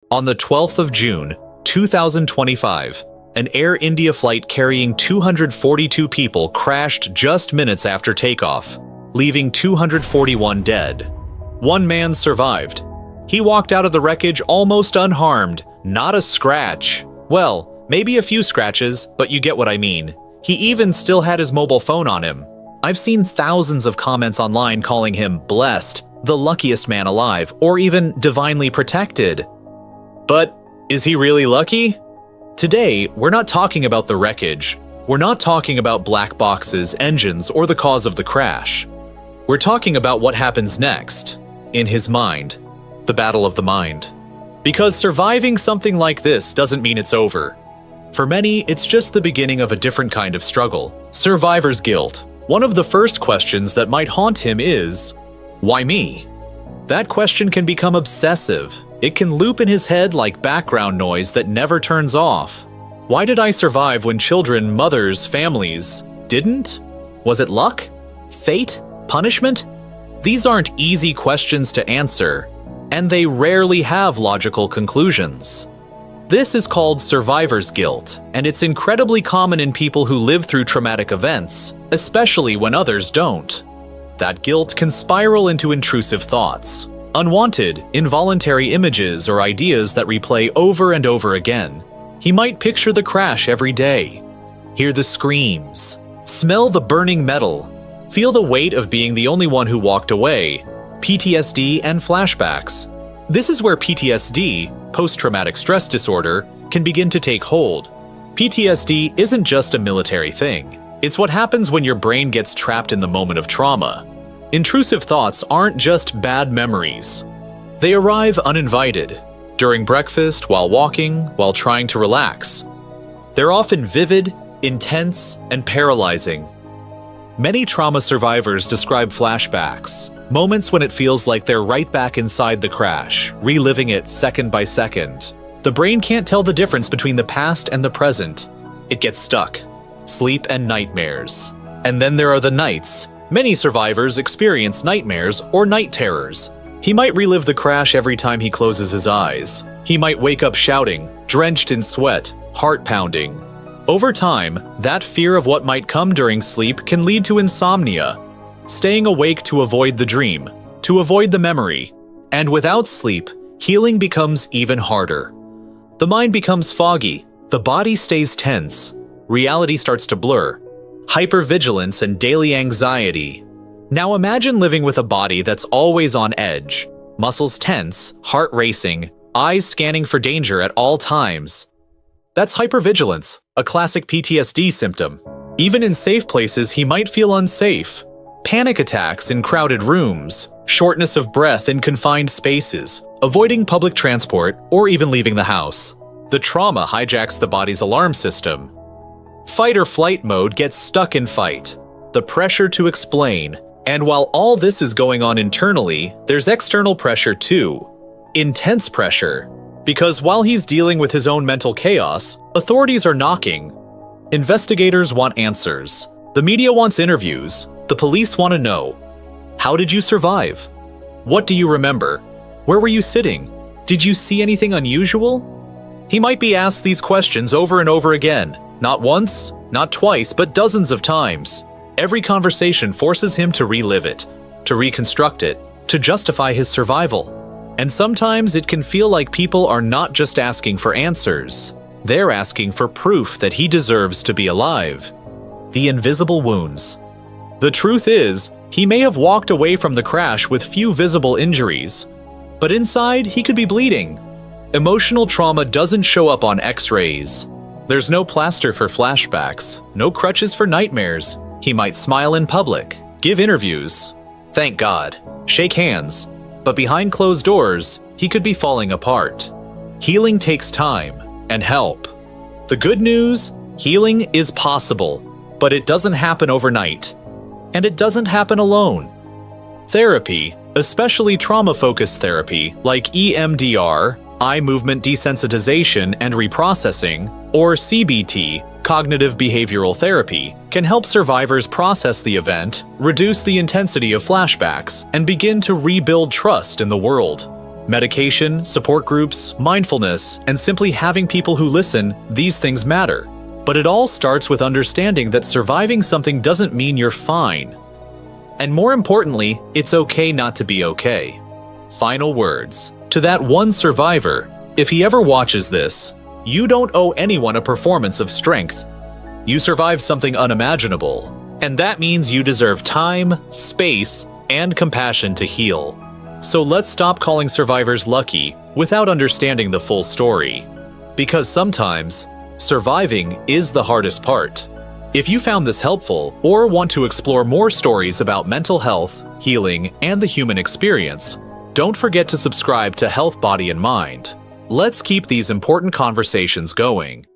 On the 12th of June, 2025, an Air India flight carrying 242 people crashed just minutes after takeoff, leaving 241 dead. One man survived. He walked out of the wreckage almost unharmed, not a scratch. Well, maybe a few scratches, but you get what I mean. He even still had his mobile phone on him. I've seen thousands of comments online calling him blessed, the luckiest man alive, or even divinely protected. But is he really lucky? Today, we're not talking about the wreckage. We're not talking about black boxes, engines, or the cause of the crash. We're talking about what happens next, in his mind, the battle of the mind. Because surviving something like this doesn't mean it's over. For many, it's just the beginning of a different kind of struggle. Survivor's guilt. One of the first questions that might haunt him is, why me? That question can become obsessive. It can loop in his head like background noise that never turns off. Why did I survive when children, mothers, families didn't? Was it luck? Fate? Punishment? These aren't easy questions to answer, and they rarely have logical conclusions. This is called survivor's guilt, and it's incredibly common in people who live through traumatic events, especially when others don't. That guilt can spiral into intrusive thoughts, unwanted, involuntary images or ideas that replay over and over again. He might picture the crash every day, hear the screams, smell the burning metal, feel the weight of being the only one who walked away. PTSD and flashbacks. This is where PTSD, post-traumatic stress disorder, can begin to take hold. PTSD isn't just a military thing. It's what happens when your brain gets trapped in the moment of trauma. Intrusive thoughts aren't just bad memories. They arrive uninvited, during breakfast, while walking, while trying to relax. They're often vivid, intense, and paralyzing. Many trauma survivors describe flashbacks, moments when it feels like they're right back inside the crash, reliving it second by second. The brain can't tell the difference between the past and the present. It gets stuck. Sleep and nightmares. And then there are the nights. Many survivors experience nightmares or night terrors. He might relive the crash every time he closes his eyes. He might wake up shouting, drenched in sweat, heart pounding. Over time, that fear of what might come during sleep can lead to insomnia, staying awake to avoid the dream, to avoid the memory. And without sleep, healing becomes even harder. The mind becomes foggy, the body stays tense, reality starts to blur. Hypervigilance and daily anxiety. Now imagine living with a body that's always on edge, muscles tense, heart racing, eyes scanning for danger at all times. That's hypervigilance, a classic PTSD symptom. Even in safe places, he might feel unsafe. Panic attacks in crowded rooms, shortness of breath in confined spaces, avoiding public transport, or even leaving the house. The trauma hijacks the body's alarm system. Fight or flight mode gets stuck in fight. The pressure to explain. And while all this is going on internally, there's external pressure too. Intense pressure. Because while he's dealing with his own mental chaos, authorities are knocking. Investigators want answers. The media wants interviews. The police want to know. How did you survive? What do you remember? Where were you sitting? Did you see anything unusual? He might be asked these questions over and over again. Not once, not twice, but dozens of times. Every conversation forces him to relive it, to reconstruct it, to justify his survival. And sometimes it can feel like people are not just asking for answers. They're asking for proof that he deserves to be alive. The invisible wounds. The truth is, he may have walked away from the crash with few visible injuries, but inside he could be bleeding. Emotional trauma doesn't show up on X-rays. There's no plaster for flashbacks, no crutches for nightmares. He might smile in public, give interviews, thank God, shake hands, but behind closed doors, he could be falling apart. Healing takes time and help. The good news, healing is possible, but it doesn't happen overnight. And it doesn't happen alone. Therapy, especially trauma-focused therapy like EMDR, eye movement desensitization and reprocessing, or CBT, cognitive behavioral therapy, can help survivors process the event, reduce the intensity of flashbacks, and begin to rebuild trust in the world. Medication, support groups, mindfulness, and simply having people who listen, these things matter. But it all starts with understanding that surviving something doesn't mean you're fine. And more importantly, it's okay not to be okay. Final words. To that one survivor, if he ever watches this, you don't owe anyone a performance of strength. You survived something unimaginable, and that means you deserve time, space, and compassion to heal. So let's stop calling survivors lucky without understanding the full story. Because sometimes, surviving is the hardest part. If you found this helpful or want to explore more stories about mental health, healing, and the human experience, don't forget to subscribe to Health, Body, and Mind. Let's keep these important conversations going.